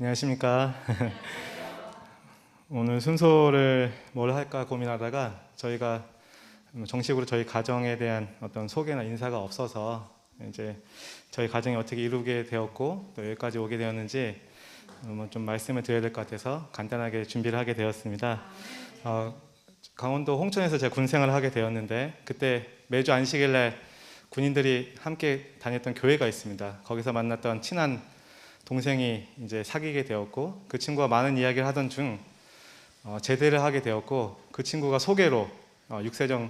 안녕하십니까. 오늘 순서를 뭘 할까 고민하다가 저희가 정식으로 저희 가정에 대한 어떤 소개나 인사가 없어서 이제 저희 가정이 어떻게 이루게 되었고 또 여기까지 오게 되었는지 좀 말씀을 드려야 될 것 같아서 간단하게 준비를 하게 되었습니다. 강원도 홍천에서 제가 군생활을 하게 되었는데 그때 매주 안식일날 군인들이 함께 다녔던 교회가 있습니다. 거기서 만났던 친한 동생이 이제 사귀게 되었고 그 친구가 많은 이야기를 하던 중 제대를 하게 되었고 그 친구가 소개로 육세정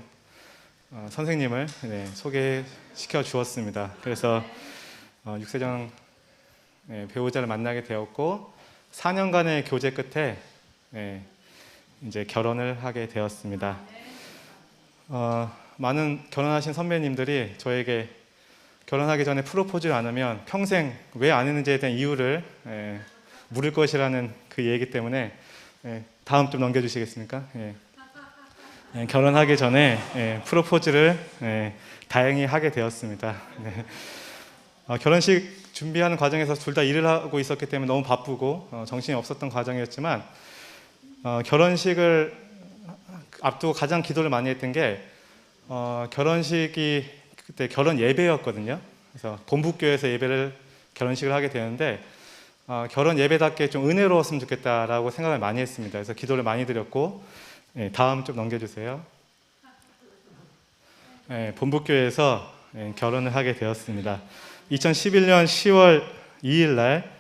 선생님을 소개시켜 주었습니다. 그래서 육세정 배우자를 만나게 되었고 4년간의 교제 끝에 이제 결혼을 하게 되었습니다. 많은 결혼하신 선배님들이 저에게 결혼하기 전에 프로포즈를 안 하면 평생 왜 안 했는지에 대한 이유를 물을 것이라는 그 얘기 때문에 다음 좀 넘겨주시겠습니까? 결혼하기 전에 프로포즈를 다행히 하게 되었습니다. 결혼식 준비하는 과정에서 둘 다 일을 하고 있었기 때문에 너무 바쁘고 정신이 없었던 과정이었지만 결혼식을 앞두고 가장 기도를 많이 했던 게 결혼식이 그때 결혼 예배였거든요. 그래서 본부교회에서 결혼식을 하게 되는데 결혼 예배답게 좀 은혜로웠으면 좋겠다라고 생각을 많이 했습니다. 그래서 기도를 많이 드렸고 다음 좀 넘겨주세요. 본부교회에서 결혼을 하게 되었습니다. 2011년 10월 2일 날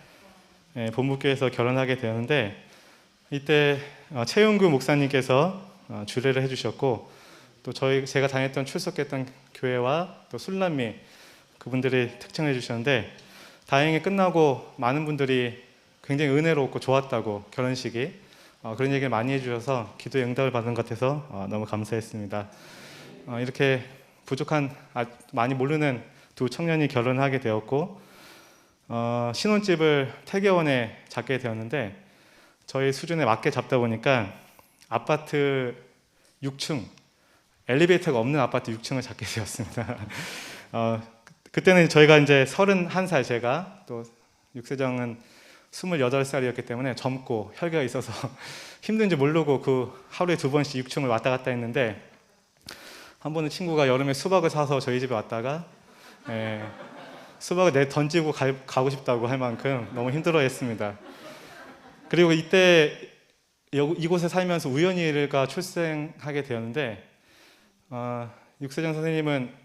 본부교회에서 결혼하게 되었는데 이때 최윤구 목사님께서 주례를 해주셨고 또 제가 다녔던 출석했던 교회와 또 술남미 그분들이 특징을 해주셨는데 다행히 끝나고 많은 분들이 굉장히 은혜롭고 좋았다고 결혼식이 그런 얘기를 많이 해주셔서 기도의 응답을 받은 것 같아서 너무 감사했습니다. 이렇게 부족한 많이 모르는 두 청년이 결혼하게 되었고 신혼집을 태계원에 잡게 되었는데 저희 수준에 맞게 잡다 보니까 아파트 6층 엘리베이터가 없는 아파트 6층을 잡게 되었습니다. 그때는 저희가 이제 31살, 제가 또 육세정은 28살이었기 때문에 젊고 혈기가 있어서 힘든지 모르고 그 하루에 2번씩 6층을 왔다 갔다 했는데 한 번은 친구가 여름에 수박을 사서 저희 집에 왔다가 수박을 던지고 가고 싶다고 할 만큼 너무 힘들어했습니다. 그리고 이때 이곳에 살면서 우연히가 출생하게 되었는데 육세정 선생님은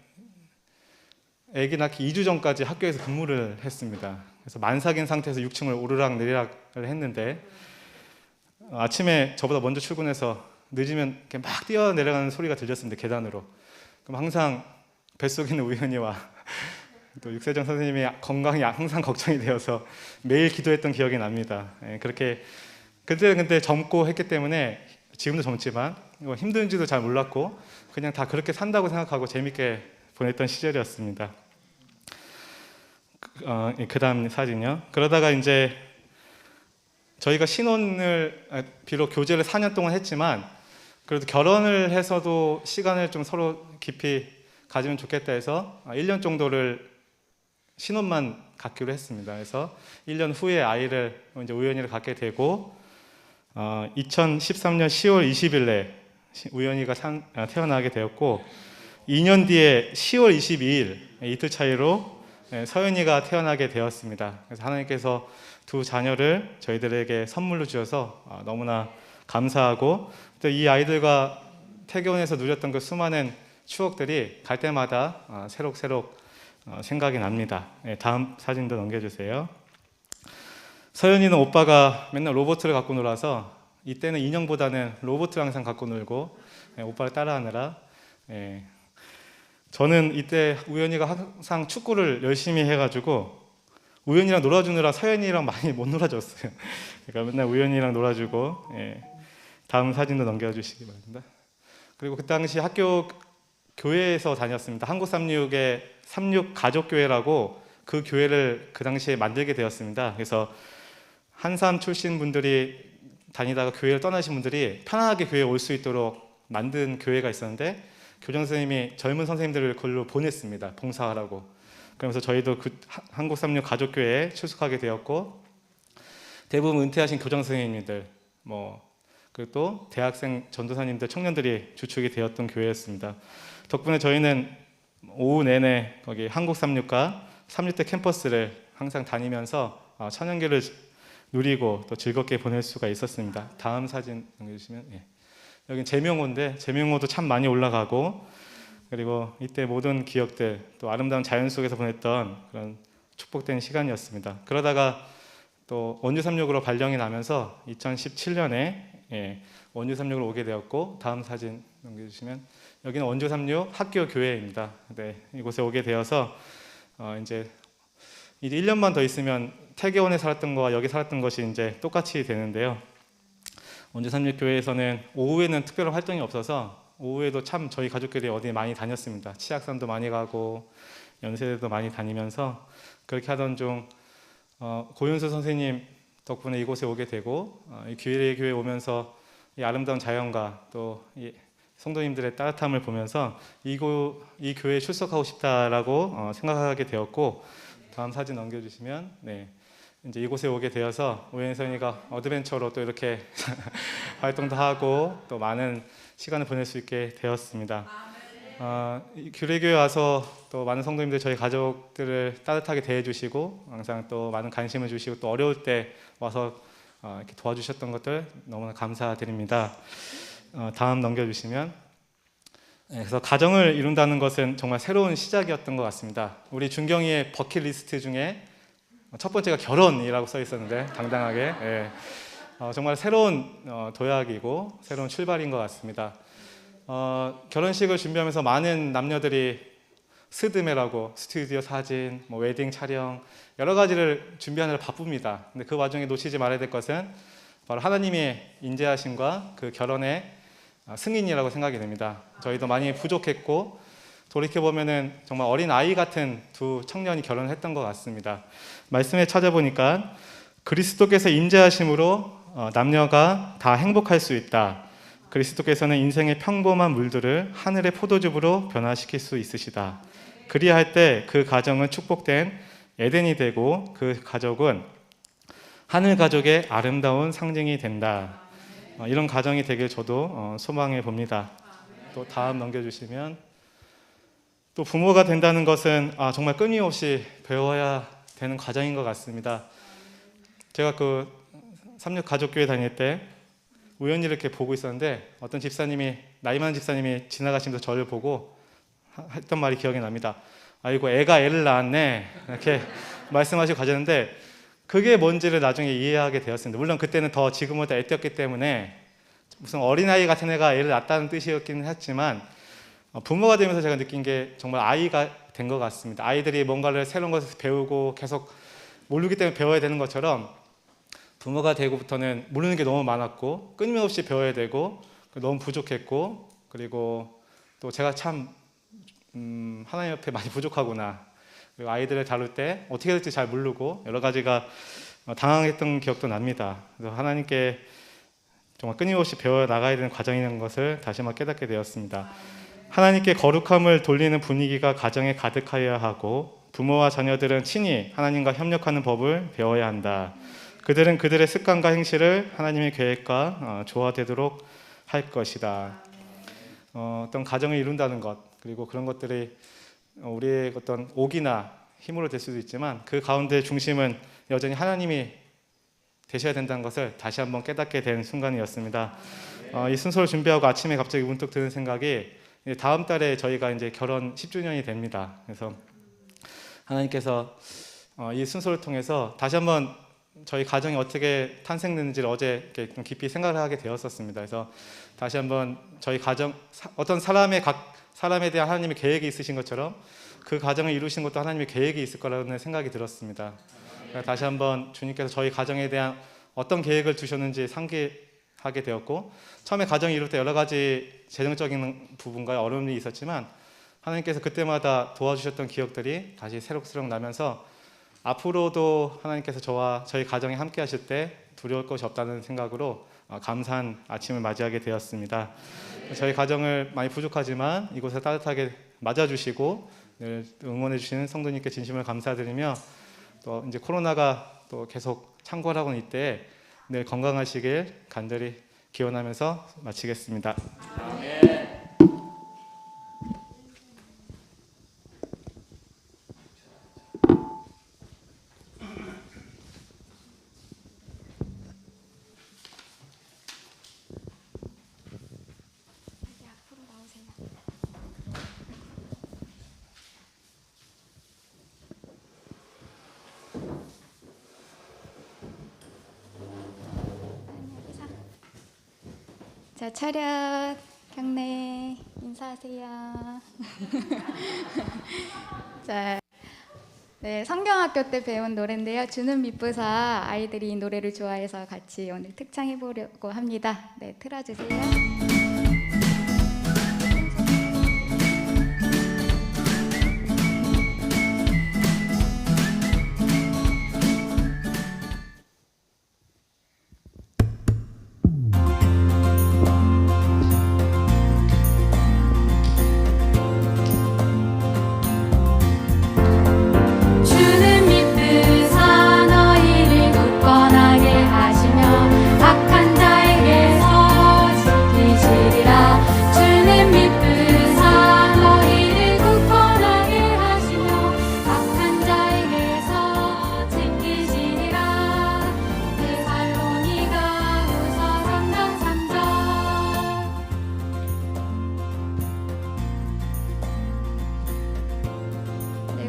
아기 낳기 2주 전까지 학교에서 근무를 했습니다. 그래서 만삭인 상태에서 6층을 오르락 내리락을 했는데 아침에 저보다 먼저 출근해서 늦으면 이렇게 막 뛰어 내려가는 소리가 들렸습니다. 계단으로. 그럼 항상 뱃속에 있는 우연이와 또 육세정 선생님의 건강이 항상 걱정이 되어서 매일 기도했던 기억이 납니다. 그렇게 그때 근데 젊고 했기 때문에 지금도 젊지만 힘든지도 잘 몰랐고 그냥 다 그렇게 산다고 생각하고 재밌게 보냈던 시절이었습니다. 그 다음 사진요. 그러다가 이제 저희가 신혼을 비록 교제를 4년 동안 했지만 그래도 결혼을 해서도 시간을 좀 서로 깊이 가지면 좋겠다 해서 1년 정도를 신혼만 갖기로 했습니다. 그래서 1년 후에 아이를 이제 우연히를 갖게 되고 2013년 10월 20일에 우연히가 태어나게 되었고 2년 뒤에 10월 22일 이틀 차이로 서연이가 태어나게 되었습니다. 그래서 하나님께서 두 자녀를 저희들에게 선물로 주셔서 너무나 감사하고 또 이 아이들과 태교원에서 누렸던 그 수많은 추억들이 갈 때마다 새록새록 생각이 납니다. 다음 사진도 넘겨주세요. 서연이는 오빠가 맨날 로봇을 갖고 놀아서 이때는 인형보다는 로봇을 항상 갖고 놀고 오빠를 따라하느라 저는 이때 우연이가 항상 축구를 열심히 해가지고 우연이랑 놀아주느라 서연이랑 많이 못 놀아줬어요. 그러니까 맨날 우연이랑 놀아주고 다음 사진도 넘겨주시기 바랍니다. 그리고 그 당시 교회에서 다녔습니다. 한국36의 36가족교회라고 그 교회를 그 당시에 만들게 되었습니다. 그래서 한삼 출신 분들이 다니다가 교회를 떠나신 분들이 편안하게 교회에 올 수 있도록 만든 교회가 있었는데 교장 선생님이 젊은 선생님들을 그걸로 보냈습니다. 봉사하라고. 그러면서 저희도 그 한국36가족교회에 출석하게 되었고 대부분 은퇴하신 교장 선생님들, 그리고 또 대학생 전도사님들, 청년들이 주축이 되었던 교회였습니다. 덕분에 저희는 오후 내내 거기 한국 삼육과 삼육대 캠퍼스를 항상 다니면서 천연교를 누리고 또 즐겁게 보낼 수가 있었습니다. 다음 사진 넘겨주시면, 여긴 제명호인데 제명호도 참 많이 올라가고, 그리고 이때 모든 기억들, 또 아름다운 자연 속에서 보냈던 그런 축복된 시간이었습니다. 그러다가 또 원주 삼육으로 발령이 나면서 2017년에 원주 삼육으로 오게 되었고, 다음 사진 넘겨주시면 여기는 원주 삼육 학교 교회입니다. 네, 이곳에 오게 되어서 이제 1년만 더 있으면 태계원에 살았던 거와 여기 살았던 것이 이제 똑같이 되는데요. 원주 삼육 교회에서는 오후에는 특별한 활동이 없어서 오후에도 참 저희 가족끼리 어디 많이 다녔습니다. 치악산도 많이 가고 연세대도 많이 다니면서 그렇게 하던 중 고윤수 선생님 덕분에 이곳에 오게 되고, 이 교회에 오면서 이 아름다운 자연과 또 이 성도님들의 따뜻함을 보면서 이 교회에 출석하고 싶다라고 생각하게 되었고, 다음 사진 넘겨주시면, 이제 이곳에 오게 되어서 오연선이가 어드벤처로 또 이렇게 활동도 하고 또 많은 시간을 보낼 수 있게 되었습니다. 규례교회 와서 또 많은 성도님들 저희 가족들을 따뜻하게 대해주시고 항상 또 많은 관심을 주시고 또 어려울 때 와서 이렇게 도와주셨던 것들 너무나 감사드립니다. 다음 넘겨주시면, 그래서 가정을 이룬다는 것은 정말 새로운 시작이었던 것 같습니다. 우리 준경이의 버킷리스트 중에 첫 번째가 결혼이라고 써 있었는데 당당하게 정말 새로운 도약이고 새로운 출발인 것 같습니다. 결혼식을 준비하면서 많은 남녀들이 스드메라고 스튜디오 사진, 웨딩 촬영 여러 가지를 준비하느라 바쁩니다. 근데 그 와중에 놓치지 말아야 될 것은 바로 하나님의 인자하심과 그 결혼의 승인이라고 생각이 됩니다. 저희도 많이 부족했고 돌이켜보면은 정말 어린 아이 같은 두 청년이 결혼을 했던 것 같습니다. 말씀에 찾아보니까 그리스도께서 인자하심으로 남녀가 다 행복할 수 있다. 그리스도께서는 인생의 평범한 물들을 하늘의 포도즙으로 변화시킬 수 있으시다. 그리할 때 그 가정은 축복된 에덴이 되고 그 가족은 하늘 가족의 아름다운 상징이 된다. 이런 가정이 되길 저도 소망해 봅니다. 또 다음 넘겨주시면, 또 부모가 된다는 것은 정말 끊임없이 배워야 되는 과정인 것 같습니다. 제가 그 삼육 가족교회 다닐 때 우연히 이렇게 보고 있었는데 어떤 집사님이, 나이 많은 집사님이 지나가시면서 저를 보고 했던 말이 기억이 납니다. 아이고 애가 애를 낳았네, 이렇게 말씀하시고 가셨는데 그게 뭔지를 나중에 이해하게 되었습니다. 물론 그때는 더 지금보다 애띄었기 때문에 무슨 어린아이 같은 애가 애를 낳았다는 뜻이었기는 했지만 부모가 되면서 제가 느낀 게 정말 아이가 된 것 같습니다. 아이들이 뭔가를 새로운 것을 배우고 계속 모르기 때문에 배워야 되는 것처럼 부모가 되고부터는 모르는 게 너무 많았고 끊임없이 배워야 되고 너무 부족했고, 그리고 또 제가 참 하나님 옆에 많이 부족하구나, 그리고 아이들을 다룰 때 어떻게 될지 잘 모르고 여러 가지가 당황했던 기억도 납니다. 그래서 하나님께 정말 끊임없이 배워 나가야 되는 과정이라는 것을 다시 한번 깨닫게 되었습니다. 하나님께 거룩함을 돌리는 분위기가 가정에 가득하여야 하고 부모와 자녀들은 친히 하나님과 협력하는 법을 배워야 한다. 그들은 그들의 습관과 행실을 하나님의 계획과 조화되도록 할 것이다. 어떤 가정을 이룬다는 것, 그리고 그런 것들이 우리의 어떤 옥이나 힘으로 될 수도 있지만 그 가운데 중심은 여전히 하나님이 되셔야 된다는 것을 다시 한번 깨닫게 된 순간이었습니다. 이 순서를 준비하고 아침에 갑자기 문득 드는 생각이, 다음 달에 저희가 이제 결혼 10주년이 됩니다. 그래서 하나님께서 이 순서를 통해서 다시 한번 저희 가정이 어떻게 탄생됐는지를 어제 이렇게 좀 깊이 생각을 하게 되었었습니다. 그래서 다시 한번 저희 가정, 어떤 각 사람에 대한 하나님의 계획이 있으신 것처럼 그 가정을 이루신 것도 하나님의 계획이 있을 거라는 생각이 들었습니다. 다시 한번 주님께서 저희 가정에 대한 어떤 계획을 두셨는지 상기하게 되었고, 처음에 가정을 이룰 때 여러 가지 재정적인 부분과 어려움이 있었지만 하나님께서 그때마다 도와주셨던 기억들이 다시 새록새록 나면서 앞으로도 하나님께서 저와 저희 가정에 함께 하실 때 두려울 것이 없다는 생각으로 감사한 아침을 맞이하게 되었습니다. 저희 가정을 많이 부족하지만 이곳에 따뜻하게 맞아주시고 늘 응원해 주시는 성도님께 진심을 감사드리며, 또 이제 코로나가 또 계속 참고를 하고 있때 늘 건강하시길 간절히 기원하면서 마치겠습니다. 자, 차렷, 경례, 인사하세요. 자, 네, 성경학교 때 배운 노래인데요. 주는 미쁘사. 아이들이 이 노래를 좋아해서 같이 오늘 특창해 보려고 합니다. 네, 틀어주세요.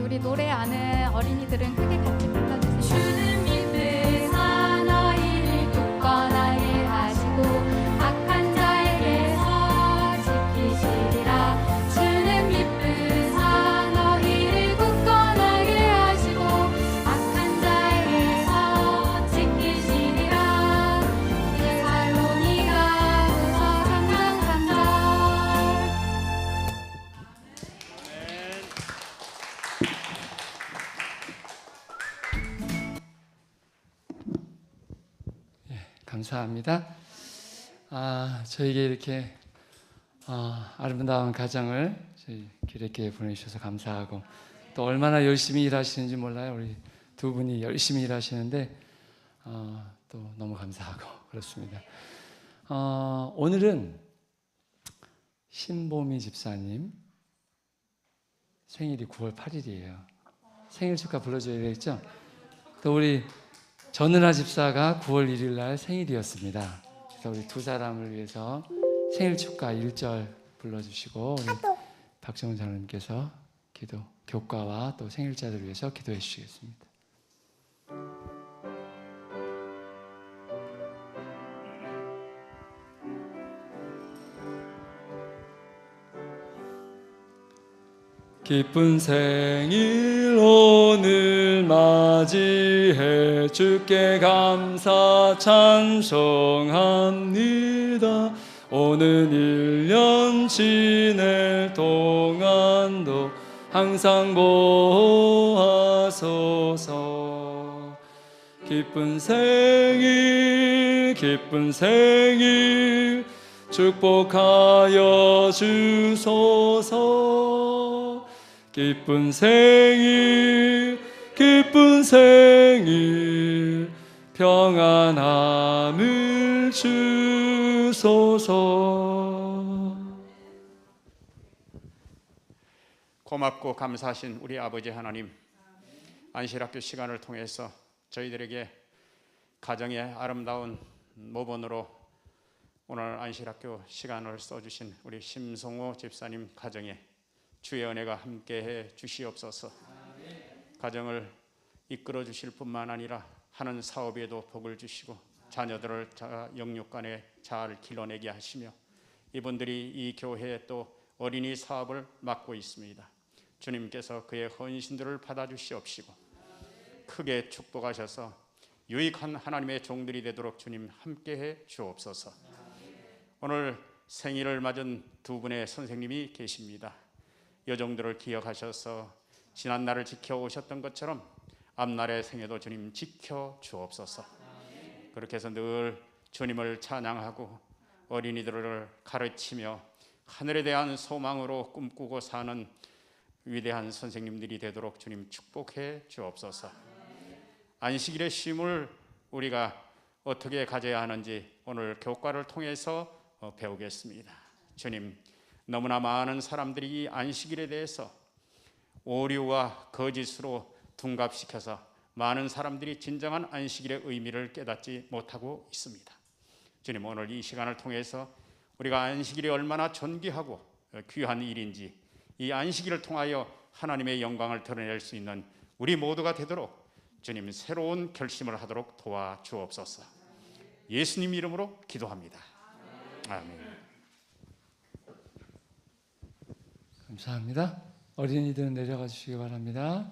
우리 노래 아는 어린이들은 크게 같이 불러주세요. 주는 믿으사 너희를 굳건하게 하시고 악한 자에게서 지키시리라. 주는 믿으사 너희를 굳건하게 하시고 악한 자에게서 지키시리라. 데살로니가 후서 3장 3절. 감사합니다. 저에게 이렇게 아름다운 가정을 저희 기레교에 보내주셔서 감사하고 또 얼마나 열심히 일하시는지 몰라요. 우리 두 분이 열심히 일하시는데 또 너무 감사하고 그렇습니다. 오늘은 신보미 집사님 생일이 9월 8일이에요. 생일 축하 불러줘야 되겠죠? 또 우리 전은아 집사가 9월 1일 날 생일이었습니다. 그래서 우리 두 사람을 위해서 생일 축하 1절 불러주시고 우리 박정훈 장로님께서 교과와 또 생일자들을 위해서 기도해 주시겠습니다. 기쁜 생일 오늘 맞이해 주께 감사 찬송합니다. 오는 1년 지낼 동안도 항상 보호하소서. 기쁜 생일 축복하여 주소서. 기쁜 생일 평안함을 주소서. 고맙고 감사하신 우리 아버지 하나님, 안실학교 시간을 통해서 저희들에게 가정의 아름다운 모본으로 오늘 안실학교 시간을 써주신 우리 심성호 집사님 가정에 주의 은혜가 함께해 주시옵소서. 가정을 이끌어 주실 뿐만 아니라 하는 사업에도 복을 주시고 자녀들을 영육간에 잘 길러내게 하시며 이분들이 이 교회에 또 어린이 사업을 맡고 있습니다. 주님께서 그의 헌신들을 받아주시옵시고 크게 축복하셔서 유익한 하나님의 종들이 되도록 주님 함께해 주옵소서. 오늘 생일을 맞은 두 분의 선생님이 계십니다. 여종들을 기억하셔서 지난날을 지켜오셨던 것처럼 앞날의 생애도 주님 지켜주옵소서. 그렇게 해서 늘 주님을 찬양하고 어린이들을 가르치며 하늘에 대한 소망으로 꿈꾸고 사는 위대한 선생님들이 되도록 주님 축복해 주옵소서. 안식일의 쉼을 우리가 어떻게 가져야 하는지 오늘 교과를 통해서 배우겠습니다. 주님, 너무나 많은 사람들이 이 안식일에 대해서 오류와 거짓으로 둔갑시켜서 많은 사람들이 진정한 안식일의 의미를 깨닫지 못하고 있습니다. 주님, 오늘 이 시간을 통해서 우리가 안식일이 얼마나 존귀하고 귀한 일인지, 이 안식일을 통하여 하나님의 영광을 드러낼 수 있는 우리 모두가 되도록 주님 새로운 결심을 하도록 도와주옵소서. 예수님 이름으로 기도합니다. 아멘. 감사합니다. 어린이들은 내려가 주시기 바랍니다.